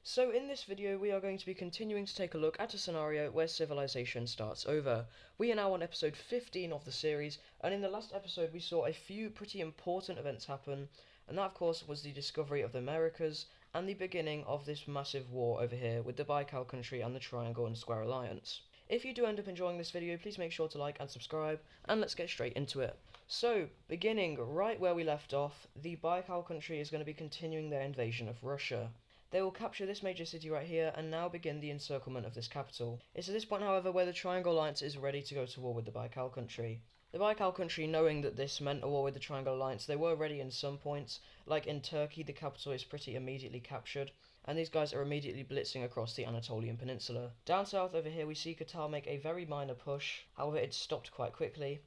So in this video we are going to be continuing to take a look at a scenario where civilization starts over. We are now on episode 15 of the series, and in the last episode we saw a few pretty important events happen, and that of course was the discovery of the Americas and the beginning of this massive war over here with the Baikal country and the Triangle and Square Alliance. If you do end up enjoying this video, please make sure to like and subscribe, and let's get straight into it. So, beginning right where we left off, the Baikal country is going to be continuing their invasion of Russia. They will capture this major city right here and now begin the encirclement of this capital. It's at this point, however, where the Triangle Alliance is ready to go to war with the Baikal country. The Baikal country, knowing that this meant a war with the Triangle Alliance, they were ready in some points. Like in Turkey, the capital is pretty immediately captured, and these guys are immediately blitzing across the Anatolian Peninsula. Down south over here we see Qatar make a very minor push, however it's stopped quite quickly.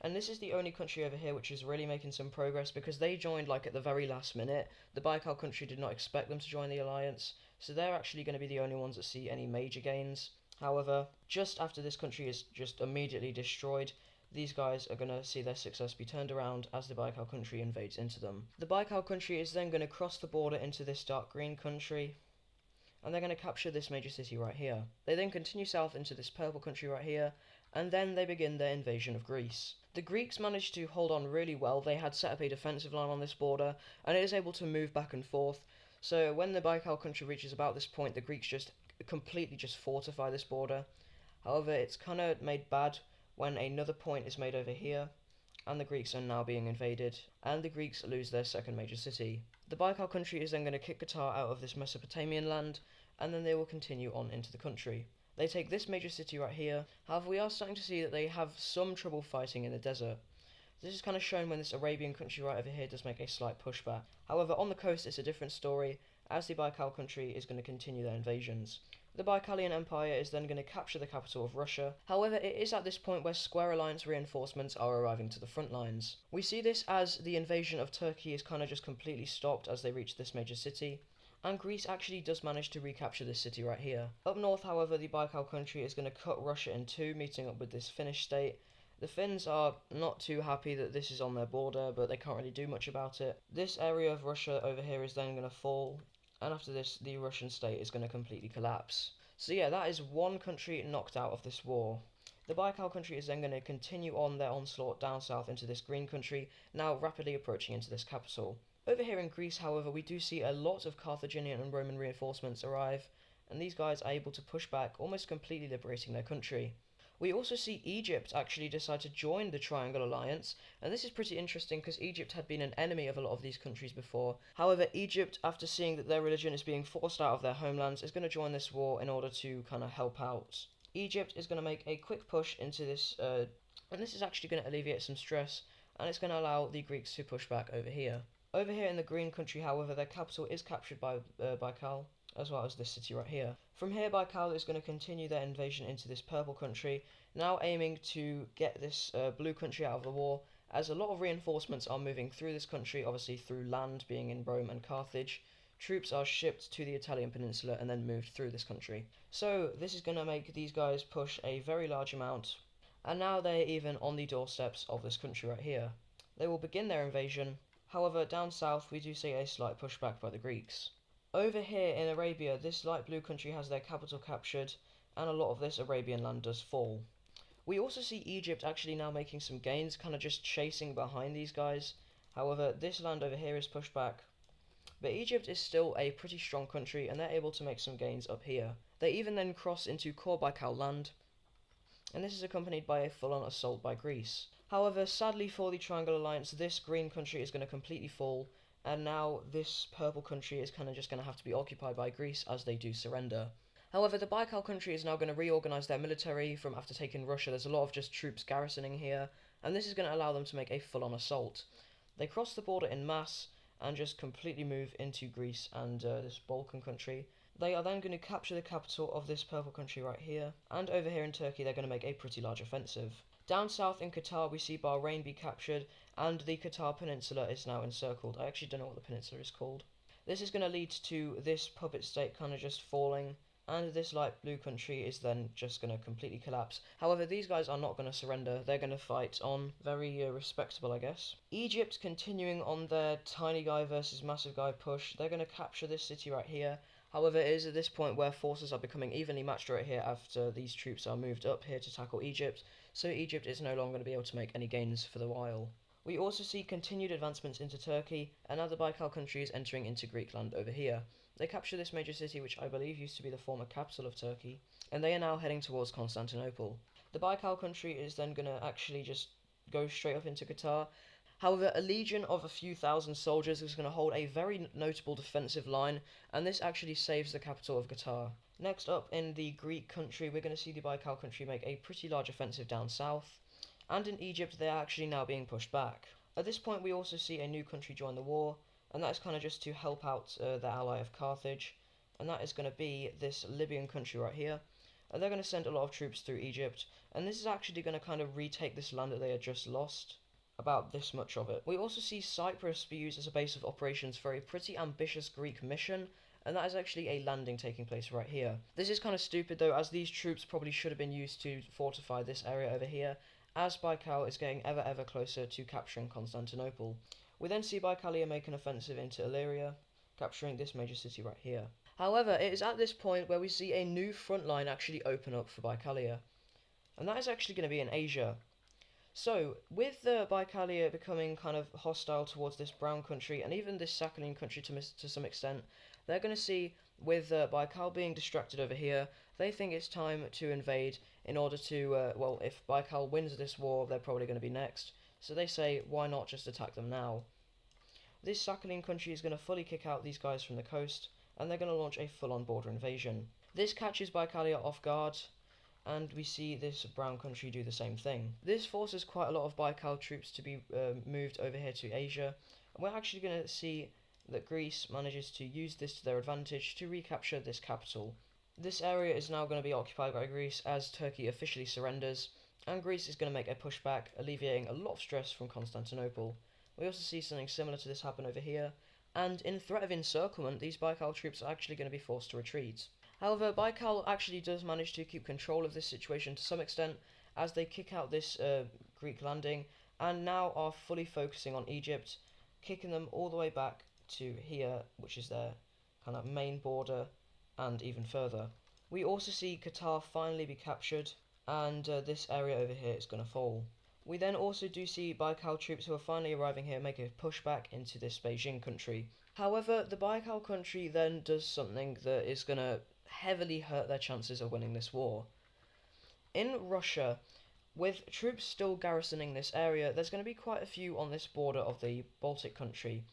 And this is the only country over here which is really making some progress because they joined like at the very last minute. The Baikal country did not expect them to join the alliance, so they're actually going to be the only ones that see any major gains. However, just after this country is just immediately destroyed, these guys are going to see their success be turned around as the Baikal country invades into them. The Baikal country is then going to cross the border into this dark green country, and they're going to capture this major city right here. They then continue south into this purple country right here, and then they begin their invasion of Greece. The Greeks managed to hold on really well. They had set up a defensive line on this border, and it is able to move back and forth. So when the Baikal country reaches about this point, the Greeks just completely just fortify this border. However, it's kind of made bad when another point is made over here, and the Greeks are now being invaded, and the Greeks lose their second major city. The Baikal country is then going to kick Qatar out of this Mesopotamian land, and then they will continue on into the country. They take this major city right here. However, we are starting to see that they have some trouble fighting in the desert. This is kind of shown when this Arabian country right over here does make a slight pushback. However, on the coast it's a different story, as the Baikal country is going to continue their invasions. The Baikalian Empire is then going to capture the capital of Russia. However, it is at this point where Square Alliance reinforcements are arriving to the front lines. We see this as the invasion of Turkey is kind of just completely stopped as they reach this major city, and Greece actually does manage to recapture this city right here. Up north, however, the Baikal country is going to cut Russia in two, meeting up with this Finnish state. The Finns are not too happy that this is on their border, but they can't really do much about it. This area of Russia over here is then going to fall, and after this, the Russian state is going to completely collapse. So yeah, that is one country knocked out of this war. The Baikal country is then going to continue on their onslaught down south into this green country, now rapidly approaching into this capital. Over here in Greece, however, we do see a lot of Carthaginian and Roman reinforcements arrive, and these guys are able to push back, almost completely liberating their country. We also see Egypt actually decide to join the Triangle Alliance, and this is pretty interesting because Egypt had been an enemy of a lot of these countries before. However, Egypt, after seeing that their religion is being forced out of their homelands, is going to join this war in order to kind of help out. Egypt is going to make a quick push into this, and this is actually going to alleviate some stress, and it's going to allow the Greeks to push back over here. Over here in the green country, however, their capital is captured by Baikal, as well as this city right here. From here, Baikal is going to continue their invasion into this purple country, now aiming to get this blue country out of the war, as a lot of reinforcements are moving through this country, obviously through land, being in Rome and Carthage. Troops are shipped to the Italian peninsula and then moved through this country. So this is going to make these guys push a very large amount, and now they're even on the doorsteps of this country right here. They will begin their invasion. However, down south we do see a slight pushback by the Greeks. Over here in Arabia, this light blue country has their capital captured, and a lot of this Arabian land does fall. We also see Egypt actually now making some gains, kind of just chasing behind these guys. However, this land over here is pushed back. But Egypt is still a pretty strong country, and they're able to make some gains up here. They even then cross into core Baikal land, and this is accompanied by a full-on assault by Greece. However, sadly for the Triangle Alliance, this green country is going to completely fall, and now this purple country is kind of just going to have to be occupied by Greece as they do surrender. However, the Baikal country is now going to reorganize their military from after taking Russia. There's a lot of just troops garrisoning here, and this is going to allow them to make a full-on assault. They cross the border in mass and just completely move into Greece and this Balkan country. They are then going to capture the capital of this purple country right here, and over here in Turkey they're going to make a pretty large offensive. Down south in Qatar we see Bahrain be captured, and the Qatar Peninsula is now encircled. I actually don't know what the peninsula is called. This is going to lead to this puppet state kind of just falling, and this light blue country is then just going to completely collapse. However, these guys are not going to surrender. They're going to fight on. Very respectable, I guess. Egypt continuing on their tiny guy versus massive guy push. They're going to capture this city right here. However, it is at this point where forces are becoming evenly matched right here after these troops are moved up here to tackle Egypt, so Egypt is no longer going to be able to make any gains for the while. We also see continued advancements into Turkey, and now the Baikal country is entering into Greek land over here. They capture this major city, which I believe used to be the former capital of Turkey, and they are now heading towards Constantinople. The Baikal country is then going to actually just go straight up into Qatar. However, a legion of a few thousand soldiers is going to hold a very notable defensive line, and this actually saves the capital of Qatar. Next up in the Greek country, we're going to see the Baikal country make a pretty large offensive down south, and in Egypt they are actually now being pushed back. At this point we also see a new country join the war, and that is kind of just to help out their ally of Carthage, and that is going to be this Libyan country right here. And they're going to send a lot of troops through Egypt, and this is actually going to kind of retake this land that they had just lost, about this much of it. We also see Cyprus be used as a base of operations for a pretty ambitious Greek mission, and that is actually a landing taking place right here. This is kind of stupid though, as these troops probably should have been used to fortify this area over here, as Baikal is getting ever closer to capturing Constantinople. We then see baikalian make an offensive into Illyria, capturing this major city right here. However, it is at this point where we see a new front line actually open up for Baikalia, and that is actually going to be in Asia. So, with the Baikalia becoming kind of hostile towards this brown country, and even this Sakhalin country to some extent, they're going to see, with Baikal being distracted over here, they think it's time to invade in order to, well, if Baikal wins this war, they're probably going to be next. So they say, why not just attack them now? This Sakhalin country is going to fully kick out these guys from the coast, and they're going to launch a full-on border invasion. This catches Baikalia off guard, and we see this brown country do the same thing. This forces quite a lot of Baikal troops to be moved over here to Asia, and we're actually going to see that Greece manages to use this to their advantage to recapture this capital. This area is now going to be occupied by Greece as Turkey officially surrenders, and Greece is going to make a pushback, alleviating a lot of stress from Constantinople. We also see something similar to this happen over here, and in threat of encirclement, these Baikal troops are actually going to be forced to retreat. However, Baikal actually does manage to keep control of this situation to some extent, as they kick out this Greek landing, and now are fully focusing on Egypt, kicking them all the way back to here, which is their kind of main border, and even further. We also see Qatar finally be captured, and this area over here is going to fall. We then also do see Baikal troops who are finally arriving here make a pushback into this Beijing country. However, the Baikal country then does something that is going to heavily hurt their chances of winning this war. In Russia, with troops still garrisoning this area, there's going to be quite a few on this border of the Baltic country.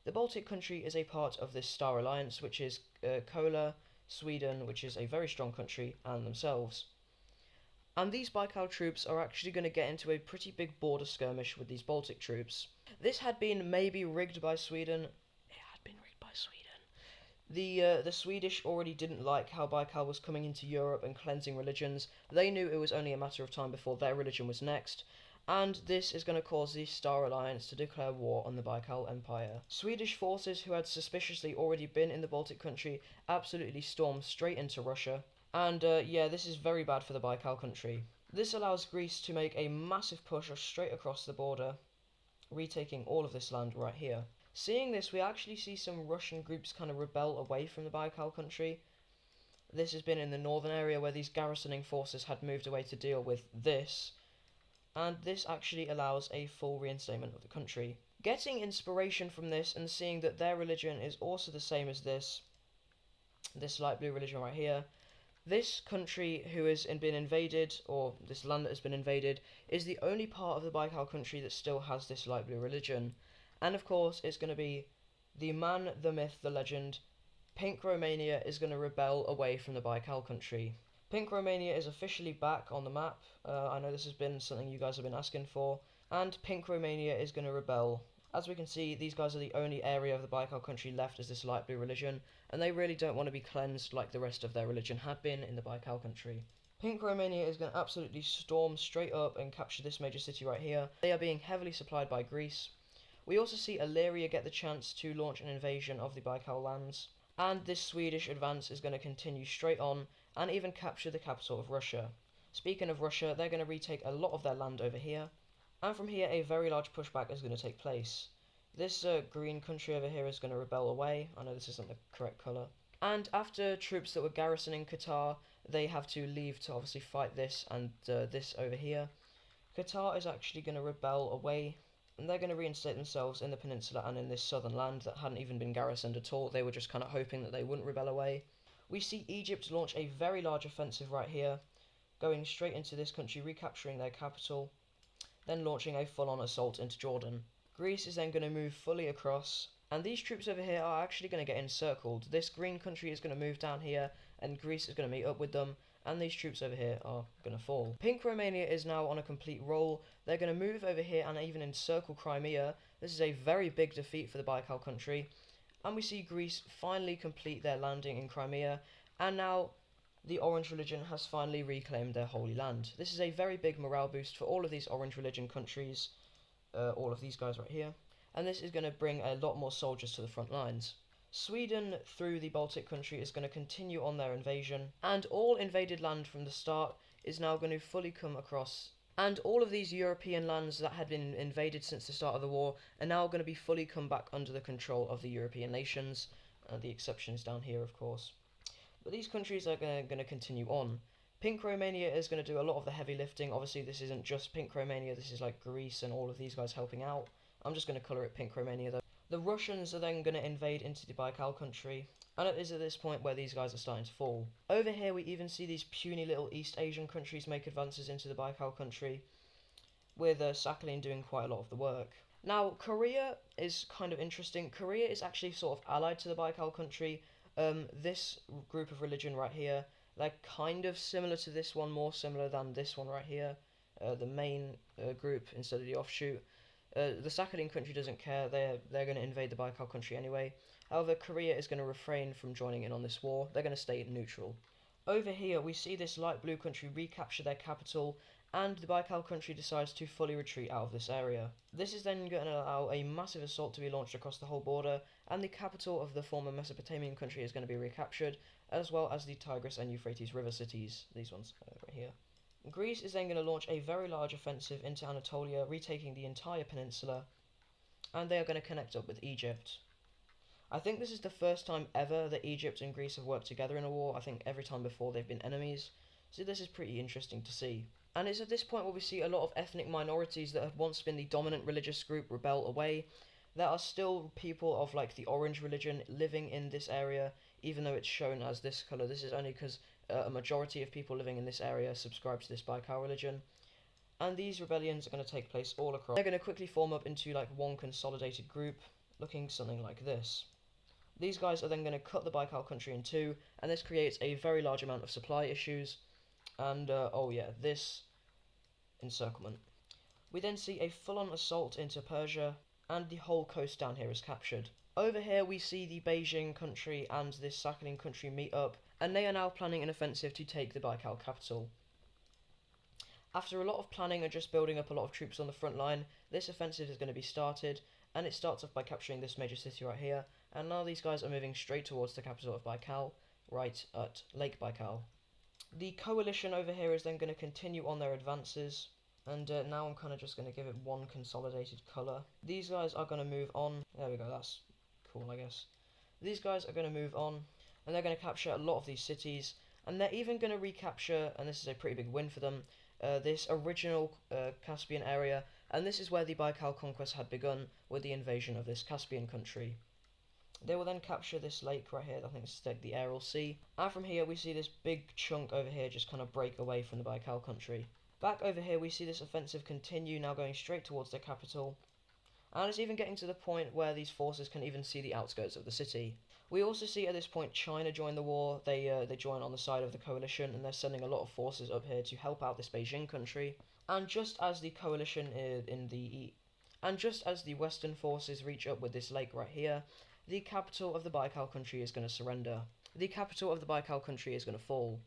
The Baltic country is a part of this Star Alliance, which is Kola, Sweden, which is a very strong country, and themselves. And these Baikal troops are actually going to get into a pretty big border skirmish with these Baltic troops. This had been maybe rigged by Sweden. It had been rigged by Sweden. The Swedish already didn't like how Baikal was coming into Europe and cleansing religions. They knew it was only a matter of time before their religion was next, and this is going to cause the Star Alliance to declare war on the Baikal Empire. Swedish forces who had suspiciously already been in the Baltic country absolutely stormed straight into Russia, and yeah, this is very bad for the Baikal country. This allows Greece to make a massive push straight across the border, retaking all of this land right here. Seeing this, we actually see some Russian groups kind of rebel away from the Baikal country. This has been in the northern area where these garrisoning forces had moved away to deal with this, and this actually allows a full reinstatement of the country. Getting inspiration from this and seeing that their religion is also the same as this light blue religion right here, this country who has been invaded, or this land that has been invaded, is the only part of the Baikal country that still has this light blue religion. And of course, it's going to be the man, the myth, the legend. Pink Romania is going to rebel away from the Baikal country. Pink Romania is officially back on the map. I know this has been something you guys have been asking for. And Pink Romania is going to rebel. As we can see, these guys are the only area of the Baikal country left as this light blue religion, and they really don't want to be cleansed like the rest of their religion had been in the Baikal country. Pink Romania is going to absolutely storm straight up and capture this major city right here. They are being heavily supplied by Greece. We also see Illyria get the chance to launch an invasion of the Baikal lands, and this Swedish advance is going to continue straight on and even capture the capital of Russia. Speaking of Russia, they're going to retake a lot of their land over here, and from here a very large pushback is going to take place. This green country over here is going to rebel away. I know this isn't the correct colour. And after troops that were garrisoning Qatar, they have to leave to obviously fight this and this over here. Qatar is actually going to rebel away, and they're going to reinstate themselves in the peninsula and in this southern land that hadn't even been garrisoned at all. They were just kind of hoping that they wouldn't rebel away. We see Egypt launch a very large offensive right here, going straight into this country, recapturing their capital, then launching a full-on assault into Jordan. Greece is then going to move fully across, and these troops over here are actually going to get encircled. This green country is going to move down here, and Greece is going to meet up with them, and these troops over here are going to fall. Pink Romania is now on a complete roll. They're going to move over here and even encircle Crimea. This is a very big defeat for the Baikal country. And we see Greece finally complete their landing in Crimea, and now the Orange religion has finally reclaimed their Holy Land. This is a very big morale boost for all of these Orange religion countries, all of these guys right here, and this is going to bring a lot more soldiers to the front lines. Sweden, through the Baltic country, is going to continue on their invasion, and all invaded land from the start is now going to fully come across. And all of these European lands that had been invaded since the start of the war are now going to be fully come back under the control of the European nations. The exceptions down here, of course. But these countries are going to continue on. Pink Romania is going to do a lot of the heavy lifting. Obviously, this isn't just Pink Romania, this is like Greece and all of these guys helping out. I'm just going to colour it Pink Romania though. The Russians are then going to invade into the Baikal country, and it is at this point where these guys are starting to fall. Over here we even see these puny little East Asian countries make advances into the Baikal country, with Sakhalin doing quite a lot of the work. Now, Korea is kind of interesting. Korea is actually sort of allied to the Baikal country. This group of religion right here, they're kind of similar to this one, more similar than this one right here, the main group instead of the offshoot. The Sakhalin country doesn't care, they're going to invade the Baikal country anyway. However, Korea is going to refrain from joining in on this war, they're going to stay neutral. Over here, we see this light blue country recapture their capital, and the Baikal country decides to fully retreat out of this area. This is then going to allow a massive assault to be launched across the whole border, and the capital of the former Mesopotamian country is going to be recaptured, as well as the Tigris and Euphrates river cities, these ones right here. Greece is then going to launch a very large offensive into Anatolia, retaking the entire peninsula, and they are going to connect up with Egypt. I think this is the first time ever that Egypt and Greece have worked together in a war. I think every time before they've been enemies, so this is pretty interesting to see. And it's at this point where we see a lot of ethnic minorities that had once been the dominant religious group rebel away. There are still people of like the Orange religion living in this area, even though it's shown as this colour. This is only because a majority of people living in this area subscribe to this Baikal religion. And these rebellions are going to take place all across. They're going to quickly form up into like one consolidated group, looking something like this. These guys are then going to cut the Baikal country in two, and this creates a very large amount of supply issues. And, oh yeah, this encirclement. We then see a full-on assault into Persia, and the whole coast down here is captured. Over here we see the Beijing country and this Sakhalin country meet up, and they are now planning an offensive to take the Baikal capital. After a lot of planning and just building up a lot of troops on the front line, this offensive is going to be started, and it starts off by capturing this major city right here, and now these guys are moving straight towards the capital of Baikal, right at Lake Baikal. The coalition over here is then going to continue on their advances, and now I'm kind of just going to give it one consolidated colour. These guys are going to move on. There we go, that's cool, I guess. These guys are going to move on, and they're going to capture a lot of these cities, and they're even going to recapture, and this is a pretty big win for them, this original Caspian area, and this is where the Baikal conquest had begun with the invasion of this Caspian country. They will then capture this lake right here, I think it's like the Aral Sea, and from here we see this big chunk over here just kind of break away from the Baikal country. Back over here we see this offensive continue, now going straight towards their capital, and it's even getting to the point where these forces can even see the outskirts of the city. We also see at this point China join the war. They join on the side of the coalition, and they're sending a lot of forces up here to help out this Beijing country. And just as the coalition just as the Western forces reach up with this lake right here, the capital of the Baikal country is going to surrender. The capital of the Baikal country is going to fall.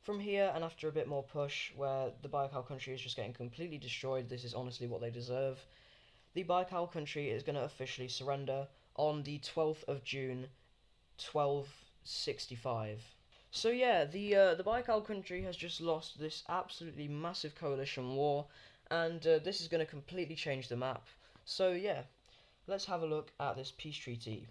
From here, and after a bit more push, where the Baikal country is just getting completely destroyed, this is honestly what they deserve, the Baikal country is going to officially surrender on the 12th of June, 1265. So yeah, the Baikal country has just lost this absolutely massive coalition war, and this is going to completely change the map. So yeah, let's have a look at this peace treaty.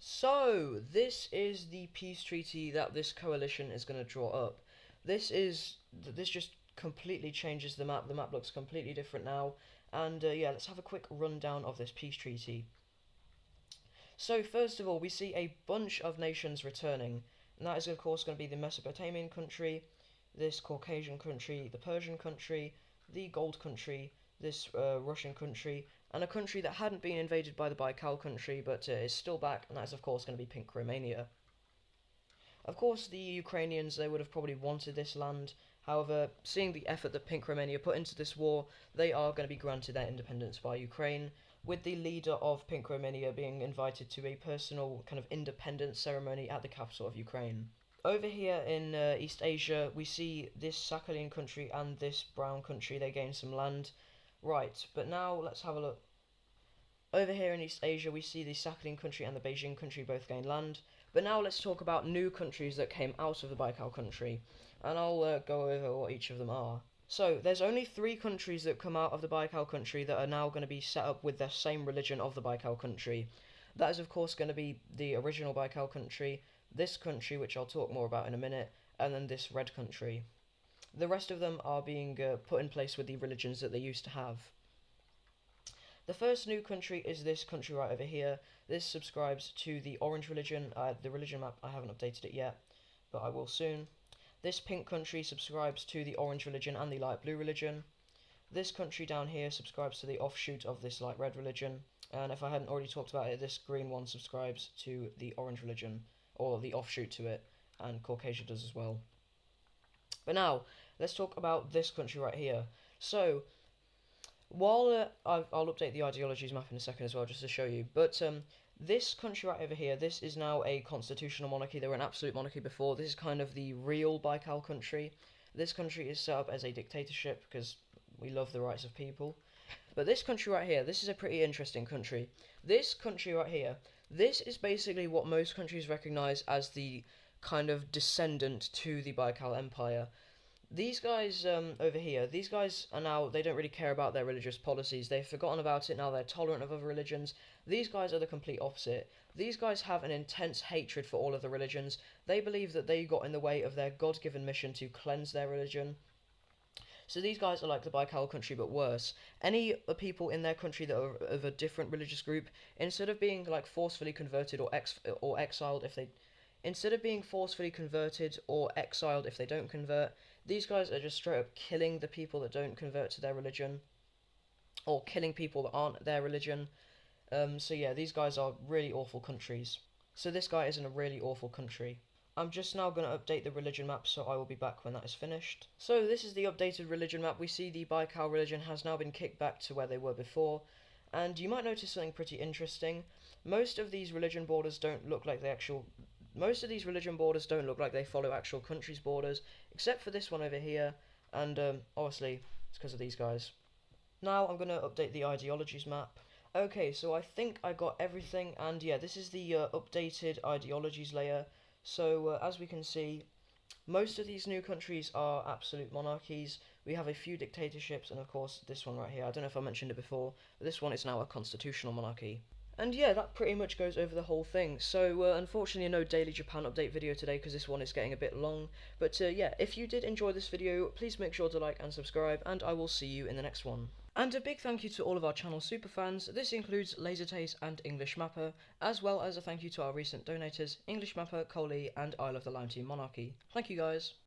So, this is the peace treaty that this coalition is going to draw up. This just completely changes the map. The map looks completely different now. And yeah, let's have a quick rundown of this peace treaty. So, first of all, we see a bunch of nations returning. And that is, of course, going to be the Mesopotamian country, this Caucasian country, the Persian country, the Gold country, this Russian country, and a country that hadn't been invaded by the Baikal country but is still back, and that's of course going to be Pink Romania. Of course, the Ukrainians, they would have probably wanted this land. However, seeing the effort that Pink Romania put into this war, they are going to be granted their independence by Ukraine, with the leader of Pink Romania being invited to a personal kind of independence ceremony at the capital of Ukraine. Over here in East Asia, we see this Sakhalin country and this brown country, they gain some land. Right, but now let's have a look. Over here in East Asia, we see the Sakhalin country and the Beijing country both gain land. But now let's talk about new countries that came out of the Baikal country, and I'll go over what each of them are. So, there's only 3 countries that come out of the Baikal country that are now going to be set up with the same religion of the Baikal country. That is, of course, going to be the original Baikal country, this country, which I'll talk more about in a minute, and then this red country. The rest of them are being put in place with the religions that they used to have. The first new country is this country right over here. This subscribes to the orange religion. The religion map, I haven't updated it yet, but I will soon. This pink country subscribes to the orange religion and the light blue religion. This country down here subscribes to the offshoot of this light red religion. And if I hadn't already talked about it, this green one subscribes to the orange religion, or the offshoot to it, and Caucasia does as well. But now, let's talk about this country right here. So, while I'll update the ideologies map in a second as well, just to show you, but this country right over here, this is now a constitutional monarchy. They were an absolute monarchy before. This is kind of the real Baikal country. This country is set up as a dictatorship because we love the rights of people. But this country right here, this is a pretty interesting country. This country right here, this is basically what most countries recognize as the kind of descendant to the Baikal Empire. These guys over here, these guys are now, they don't really care about their religious policies. They've forgotten about it, now they're tolerant of other religions. These guys are the complete opposite. These guys have an intense hatred for all of the religions. They believe that they got in the way of their God-given mission to cleanse their religion. So these guys are like the Baikal country, but worse. Any people in their country that are of a different religious group, instead of being like forcefully converted or exiled if they, instead of being forcefully converted or exiled if they don't convert, these guys are just straight up killing the people that don't convert to their religion, or killing people that aren't their religion. So yeah, these guys are really awful countries. So this guy is in a really awful country. I'm just now going to update the religion map, so I will be back when that is finished. So this is the updated religion map. We see the Baikal religion has now been kicked back to where they were before, and you might notice something pretty interesting. Most of these religion borders don't look like they follow actual countries' borders, except for this one over here, and obviously it's because of these guys. Now I'm going to update the ideologies map. Okay, so I think I got everything, and yeah, this is the updated ideologies layer. So as we can see, most of these new countries are absolute monarchies. We have a few dictatorships, and of course this one right here, I don't know if I mentioned it before, but this one is now a constitutional monarchy. And yeah, that pretty much goes over the whole thing. So unfortunately no daily Japan update video today because this one is getting a bit long. But yeah, if you did enjoy this video, please make sure to like and subscribe, and I will see you in the next one. And a big thank you to all of our channel superfans. This includes Lasertaste and English Mapper, as well as a thank you to our recent donators, English Mapper, Coley, and Isle of the Lime Team Monarchy. Thank you guys.